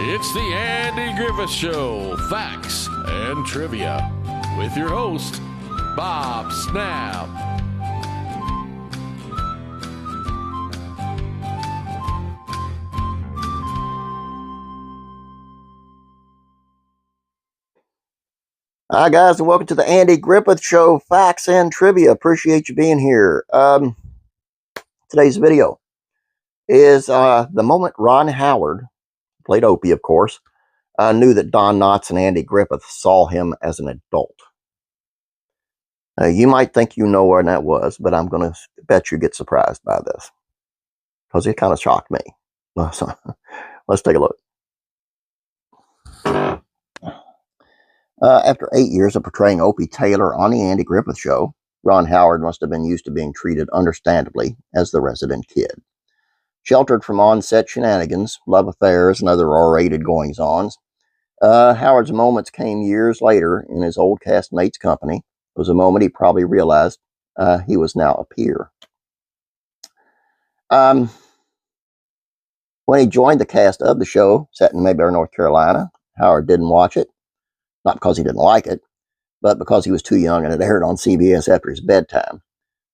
It's the Andy Griffith Show, Facts and Trivia, with your host, Bob Snap. Hi, guys, and welcome to the Andy Griffith Show, Facts and Trivia. Appreciate you being here. Today's video is the moment Ron Howard, played Opie, of course, knew that Don Knotts and Andy Griffith saw him as an adult. You might think you know when that was, but I'm going to bet you get surprised by this, because it kind of shocked me. So, let's take a look. After 8 years of portraying Opie Taylor on the Andy Griffith Show, Ron Howard must have been used to being treated understandably as the resident kid. Sheltered from on-set shenanigans, love affairs, and other R-rated goings-ons, Howard's moments came years later in his old castmate's company. It was a moment he probably realized he was now a peer. When he joined the cast of the show, set in Mayberry, North Carolina, Howard didn't watch it. Not because he didn't like it, but because he was too young and it aired on CBS after his bedtime.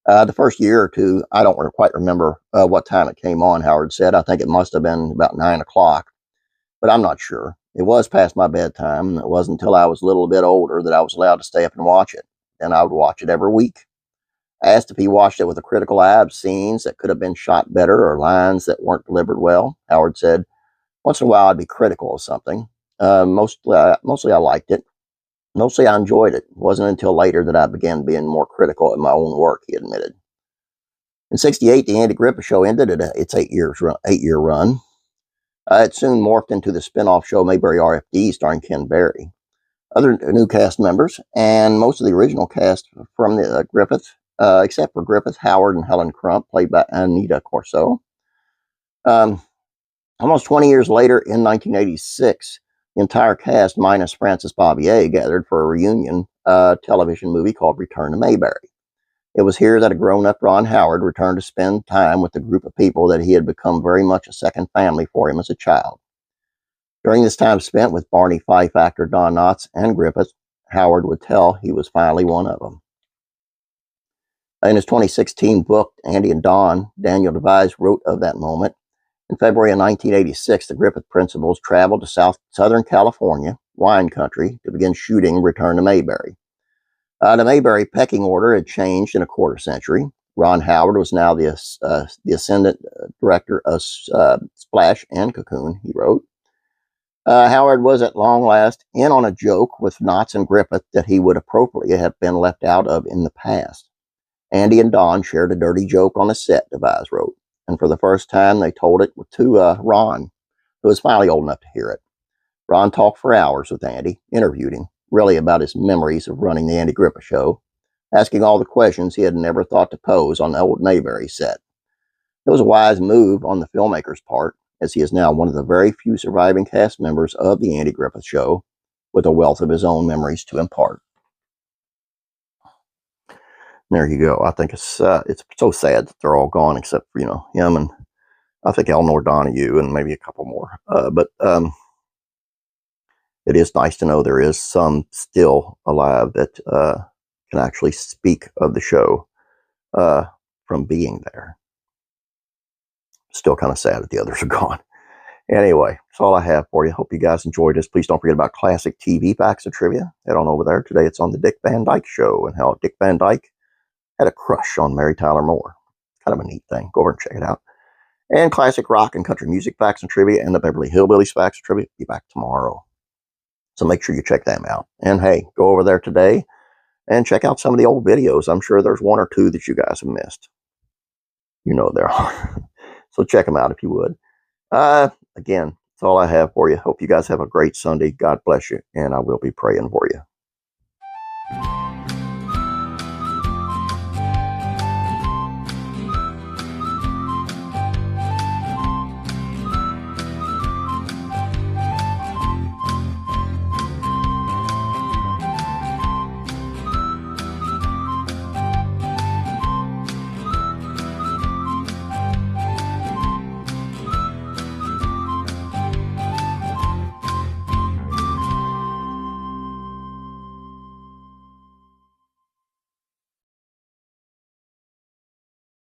The first year or two, I don't quite remember what time it came on, Howard said. I think it must have been about 9 o'clock, but I'm not sure. It was past my bedtime, and it wasn't until I was a little bit older that I was allowed to stay up and watch it, and I would watch it every week. I asked if he watched it with a critical eye of scenes that could have been shot better or lines that weren't delivered well. Howard said, once in a while I'd be critical of something. Mostly I liked it. Mostly I enjoyed it. It wasn't until later that I began being more critical of my own work, he admitted. In '68, the Andy Griffith Show ended its 8-year run. It soon morphed into the spin-off show Mayberry RFD, starring Ken Berry. Other new cast members, and most of the original cast from the Griffith, except for Griffith, Howard, and Helen Crump, played by Anita Corso. Almost 20 years later, in 1986, the entire cast, minus Francis Bobbier, gathered for a reunion television movie called Return to Mayberry. It was here that a grown-up Ron Howard returned to spend time with the group of people that he had become very much a second family for him as a child. During this time spent with Barney Fife actor Don Knotts and Griffith, Howard would tell he was finally one of them. In his 2016 book, Andy and Don, Daniel Devise wrote of that moment. In February of 1986, the Griffith principals traveled to Southern California, wine country, to begin shooting Return to Mayberry. The Mayberry pecking order had changed in a quarter century. Ron Howard was now the ascendant director of Splash and Cocoon, he wrote. Howard was at long last in on a joke with Knotts and Griffith that he would appropriately have been left out of in the past. Andy and Don shared a dirty joke on the set, Devise wrote. And for the first time, they told it to Ron, who was finally old enough to hear it. Ron talked for hours with Andy, interviewed him, really about his memories of running the Andy Griffith Show, asking all the questions he had never thought to pose on the old Mayberry set. It was a wise move on the filmmaker's part, as he is now one of the very few surviving cast members of the Andy Griffith Show, with a wealth of his own memories to impart. There you go. I think it's so sad that they're all gone, except for, him and I think Eleanor Donahue and maybe a couple more. But it is nice to know there is some still alive that can actually speak of the show from being there. Still kind of sad that the others are gone. Anyway, that's all I have for you. Hope you guys enjoyed this. Please don't forget about classic TV facts and trivia. Head on over there. Today it's on the Dick Van Dyke Show and how Dick Van Dyke had a crush on Mary Tyler Moore. Kind of a neat thing. Go over and check it out. And classic rock and country music facts and trivia and the Beverly Hillbillies facts and trivia. Be back tomorrow. So make sure you check them out. And hey, go over there today and check out some of the old videos. I'm sure there's one or two that you guys have missed. You know there are. So check them out if you would. Again, that's all I have for you. Hope you guys have a great Sunday. God bless you. And I will be praying for you.